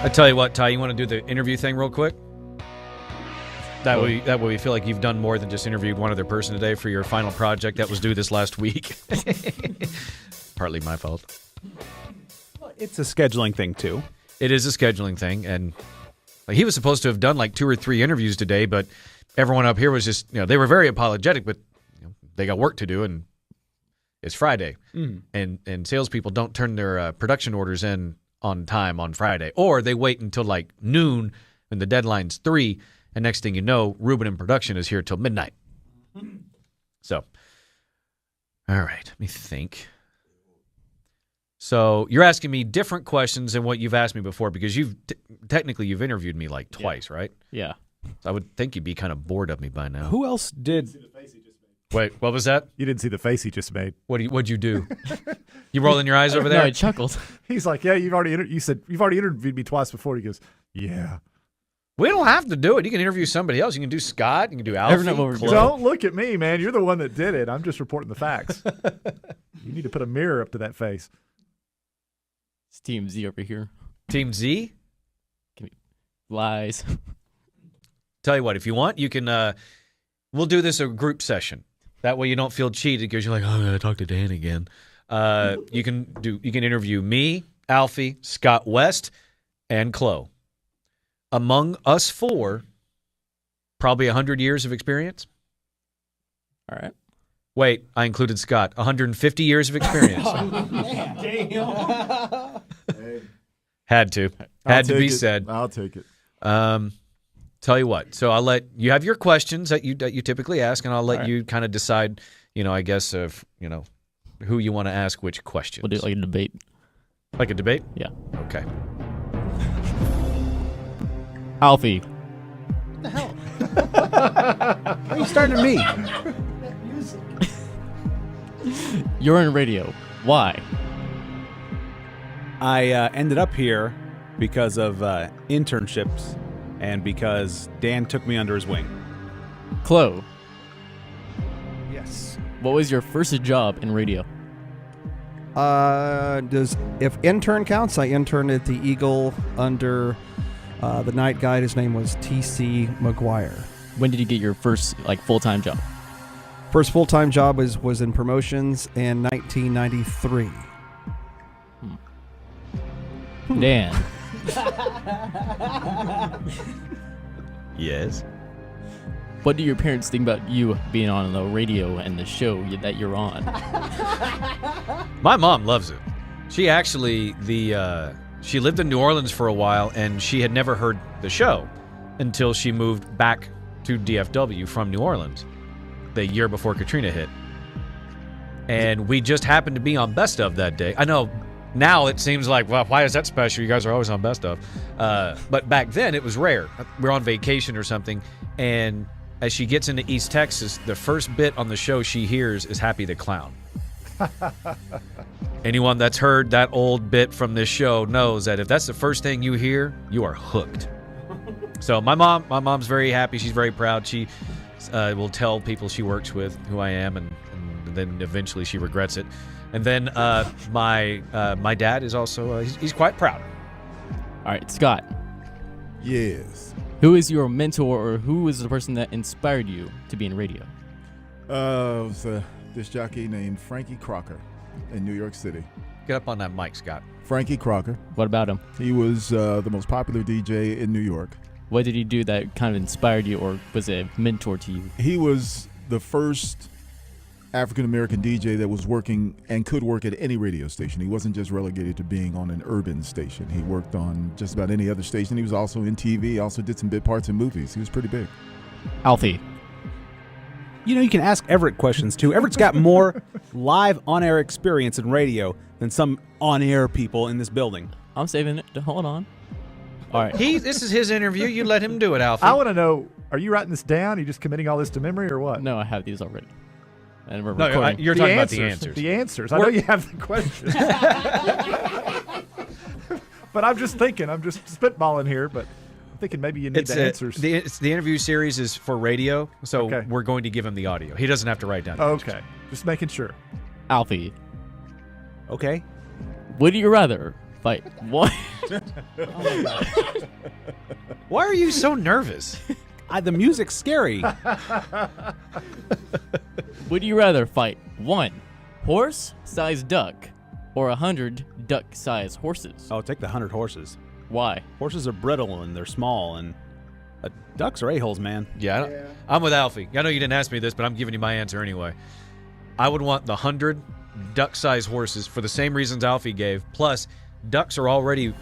I tell you what, Ty, you want to do the interview thing real quick? That way we feel like you've done more than just interviewed one other person today for your final project that was due this last week. Partly my fault. Well, it's a scheduling thing, too. It is a scheduling thing, and he was supposed to have done like 2 or 3 interviews today, but everyone up here was just, they were very apologetic, but they got work to do, and it's Friday. And salespeople don't turn their production orders in on time on Friday, or they wait until like noon when the deadline's 3, and next thing you know, Ruben in production is here till midnight. So, all right, let me think. So you're asking me different questions than what you've asked me before because technically you've interviewed me like twice, right? Yeah. So I would think you'd be kind of bored of me by now. Who else did? Wait, what was that? You didn't see the face he just made. What'd you do? You rolling your eyes over there? No, I chuckled. He's like, yeah, you said you've already interviewed me twice before. He goes, yeah. We don't have to do it. You can interview somebody else. You can do Scott. You can do Alfie. Don't look at me, man. You're the one that did it. I'm just reporting the facts. You need to put a mirror up to that face. It's Team Z over here. Team Z? Lies. Tell you what, if you want, you can. We'll do this a group session. That way you don't feel cheated because you're like, oh, I gotta talk to Dan again. You can interview me, Alfie, Scott West, and Chloe. Among us 4, probably 100 years of experience. All right. Wait, I included Scott. 150 years of experience. Damn. Had to be said. I'll take it. Tell you what. So I'll let you have your questions that you typically ask, and I'll let you kind of decide. I guess of who you want to ask which questions. We'll do it like a debate. Like a debate? Yeah. Okay. Alfie. What the hell? Why are you starting to me? You're in radio. Why? I ended up here because of internships and because Dan took me under his wing. Chloe. Yes. What was your first job in radio? If intern counts, I interned at the Eagle under the night guide. His name was T.C. McGuire. When did you get your first full-time job? First full-time job was in promotions in 1993. Dan. Yes. What do your parents think about you being on the radio and the show that you're on? My mom loves it. She actually she lived in New Orleans for a while, and she had never heard the show until she moved back to DFW from New Orleans the year before Katrina hit. And we just happened to be on Best Of that day. I know now it seems like, well, why is that special? You guys are always on Best Of. But back then it was rare. We're on vacation or something, and as she gets into East Texas, the first bit on the show she hears is Happy the Clown. Anyone that's heard that old bit from this show knows that if that's the first thing you hear, you are hooked. So my mom's very happy. She's very proud. She will tell people she works with who I am, and then eventually she regrets it. And then my dad is also he's quite proud. All right, Scott. Yes. Who is your mentor, or who is the person that inspired you to be in radio? It was this jockey named Frankie Crocker in New York City. Get up on that mic, Scott. Frankie Crocker. What about him? He was the most popular DJ in New York. What did he do that kind of inspired you, or was a mentor to you? He was the first African-American DJ that was working and could work at any radio station. He wasn't just relegated to being on an urban station. He worked on just about any other station. He was also in TV, also did some bit parts in movies. He was pretty big. Alfie. You can ask Everett questions, too. Everett's got more live on-air experience in radio than some on-air people in this building. I'm saving it. Hold on. All right. This is his interview. You let him do it, Alfie. I want to know, are you writing this down? Are you just committing all this to memory or what? No, I have these already. And we're No, recording. you're talking about the answers. The answers. I know you have the questions. But I'm just thinking. I'm just spitballing here, but I'm thinking maybe you need the answers. The interview series is for radio, so we're going to give him the audio. He doesn't have to write down the answers. Okay. Just making sure. Alfie. Okay. Would you rather fight one? Why are you so nervous? The music's scary. Would you rather fight 1 horse-sized duck or 100 duck-sized horses? Oh, take the 100 horses. Why? Horses are brittle and they're small, and ducks are a-holes, man. Yeah, I'm with Alfie. I know you didn't ask me this, but I'm giving you my answer anyway. I would want the 100 duck-sized horses for the same reasons Alfie gave. Plus, ducks are already,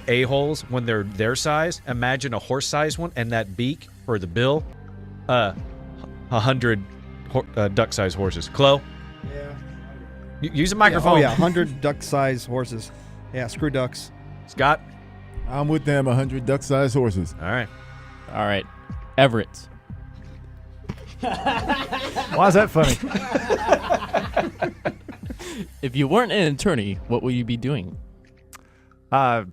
a-holes when they're their size. Imagine a horse-sized one and that beak or the bill. 100 duck-sized horses. Chloe? Yeah. Use a microphone. 100 duck-sized horses. Yeah, screw ducks. Scott? I'm with them. 100 duck-sized horses. All right. All right. Everett. Why is that funny? If you weren't an attorney, what would you be doing? I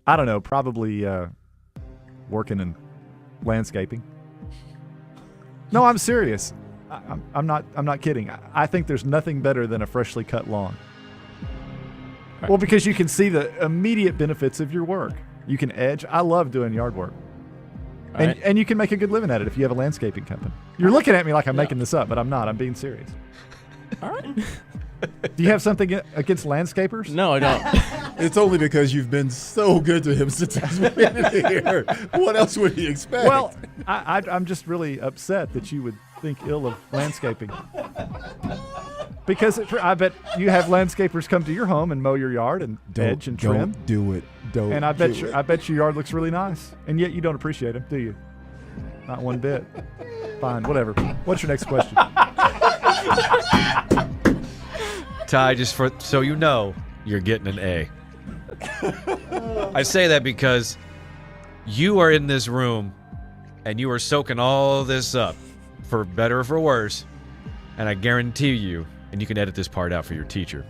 don't know. Probably working in landscaping. No, I'm serious. I'm not kidding. I think there's nothing better than a freshly cut lawn. Right. Well, because you can see the immediate benefits of your work. You can edge. I love doing yard work. And you can make a good living at it if you have a landscaping company. You're looking at me like I'm making this up, but I'm not. I'm being serious. All right. Do you have something against landscapers? No, I don't. It's only because you've been so good to him since he's been here. What else would he expect? Well, I'm just really upset that you would think ill of landscaping. Because I bet you have landscapers come to your home and mow your yard and edge and trim. Don't do it. Don't. And I bet your yard looks really nice. And yet you don't appreciate them, do you? Not one bit. Fine, whatever. What's your next question? Ty, just so you know, you're getting an A. I say that because you are in this room and you are soaking all this up, for better or for worse, and I guarantee you, and you can edit this part out for your teacher,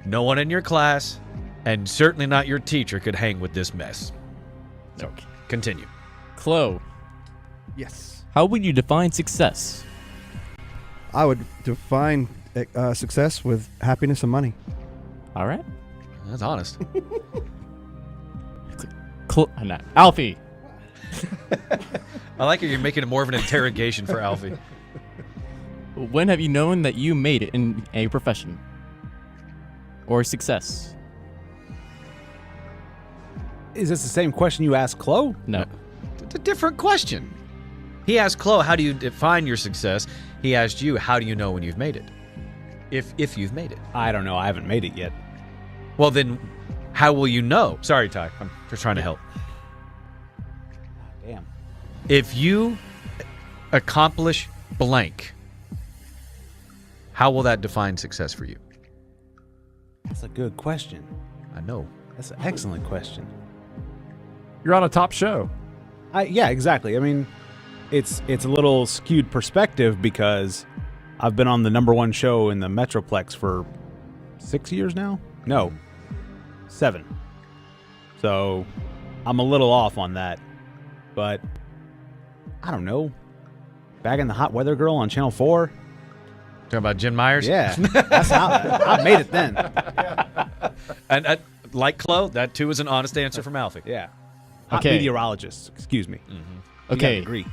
no one in your class, and certainly not your teacher, could hang with this mess. So, continue. Chloe, Yes. how would you define success? I would define success with happiness and money. All right. That's honest. Alfie. I like how you're making it more of an interrogation for Alfie. When have you known that you made it in a profession or success? Is this the same question you asked Chloe? No. It's a different question. He asked Chloe, how do you define your success? He asked you, how do you know when you've made it? If you've made it. I don't know. I haven't made it yet. Well, then, how will you know? Sorry, Ty. I'm just trying to help. Damn. If you accomplish blank, how will that define success for you? That's a good question. I know. That's an excellent question. You're on a top show. Yeah, exactly. I mean, it's a little skewed perspective because I've been on the #1 show in the Metroplex for 6 years now. No, 7. So I'm a little off on that, but I don't know. Back in the Hot Weather Girl on Channel 4. Talking about Jim Myers? Yeah, that's how I made it then. And like Chloe, that too is an honest answer from Alfie. Yeah. Hot Okay. meteorologist. Excuse me. You gotta Okay. agree.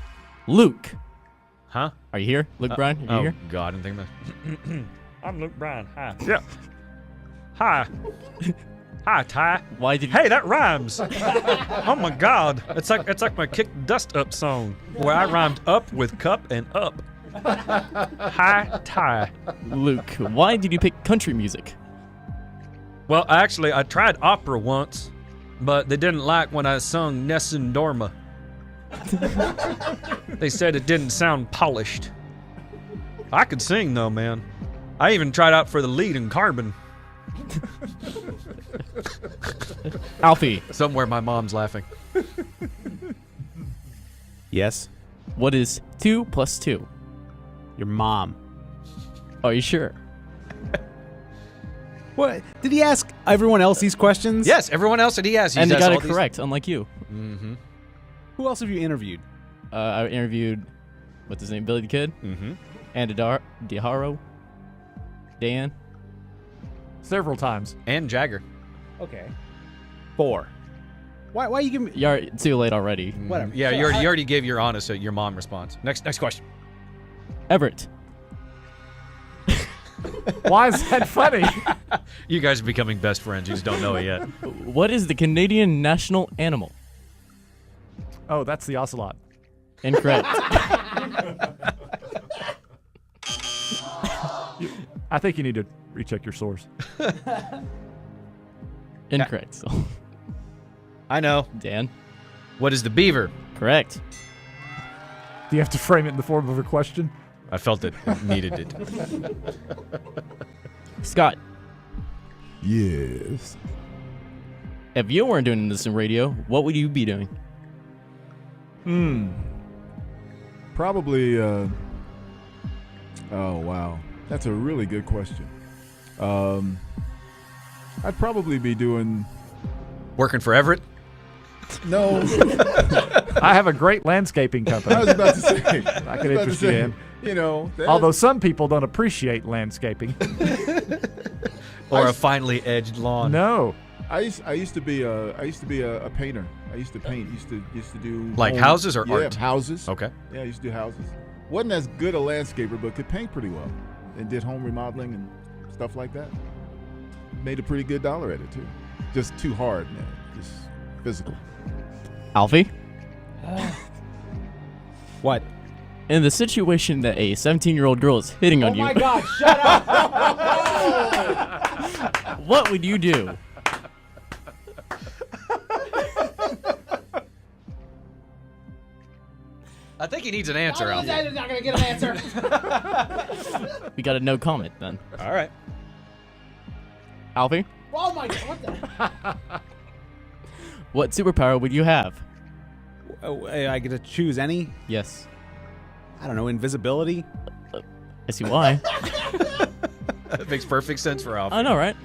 Luke. Huh? Are you here? Luke Bryan, are you here? God, I didn't think that. I'm Luke Bryan. Hi. Yeah. Hi. Hi, Ty. Why did you... Hey, that rhymes. Oh my God. It's like my Kick Dust Up song where I rhymed up with cup and up. Hi, Ty. Luke, why did you pick country music? Well, actually, I tried opera once, but they didn't like when I sung Nessun Dorma. They said it didn't sound polished. I could sing, though, man. I even tried out for the lead in Carbon. Alfie, Somewhere my mom's laughing. Yes. what is 2 plus 2? Your mom. Are you sure? What? Did he ask everyone else these questions? Yes, everyone else that he has. And they got it correct, unlike you. Mm-hmm. Who else have you interviewed? I interviewed, what's his name, Billy the Kid, Mm-hmm. and DeHaro, Dan. Several times. And Jagger. Okay. 4. Why you give me? You're too late already. Whatever. Yeah, you already gave your honest your mom response. Next question. Everett. Why is that funny? You guys are becoming best friends. You just don't know it yet. What is the Canadian national animal? Oh, that's the ocelot. Incorrect. I think you need to recheck your source. Incorrect. So, I know. Dan. What is the beaver? Correct. Do you have to frame it in the form of a question? I felt it needed it. Scott. Yes. If you weren't doing this in radio, what would you be doing? Probably. Oh wow, that's a really good question. I'd probably be doing. Working for Everett? No, I have a great landscaping company. I was about to say. I could interest you in. You know, Although some people don't appreciate landscaping. Or a finely edged lawn? No. I used to be a painter. I used to paint. Used to do Like houses or art? houses. Okay. Yeah, I used to do houses. Wasn't as good a landscaper, but could paint pretty well, and did home remodeling and stuff like that. Made a pretty good dollar at it too. Just too hard, man. Just physical. Alfie. What? In the situation that a 17-year-old girl is hitting on you, God! Shut up! what would you do? I think he needs an answer, Alfie. I'm not gonna get an answer. We got a no comment then. All right. Alfie. Oh my God! What the? What superpower would you have? Oh, I get to choose any. Yes. I don't know. Invisibility. I see why. That makes perfect sense for Alfie. I know, right?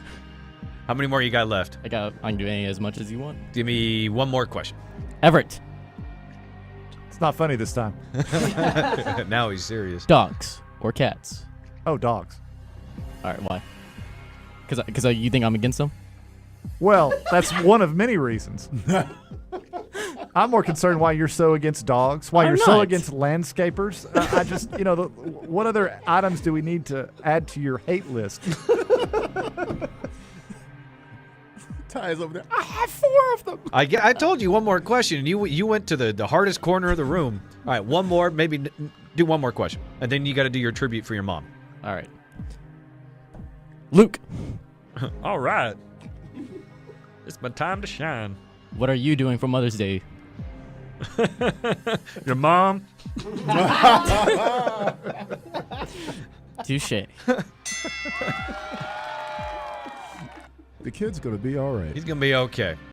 How many more you got left? I can do any as much as you want. Give me one more question. Everett. It's not funny this time. Now he's serious. Dogs or cats? Oh, dogs. All right, why? Because you think I'm against them? Well, that's one of many reasons. I'm more concerned why you're so against dogs, why I'm you're so not. against landscapers. I just, what other items do we need to add to your hate list? Ty's over there. I have 4 of them. I told you one more question, and you went to the hardest corner of the room. All right, one more, maybe do one more question, and then you got to do your tribute for your mom. All right. Luke, All right. It's my time to shine. what are you doing for Mother's Day? Your mom? Touche. The kid's gonna be all right. He's going to be okay.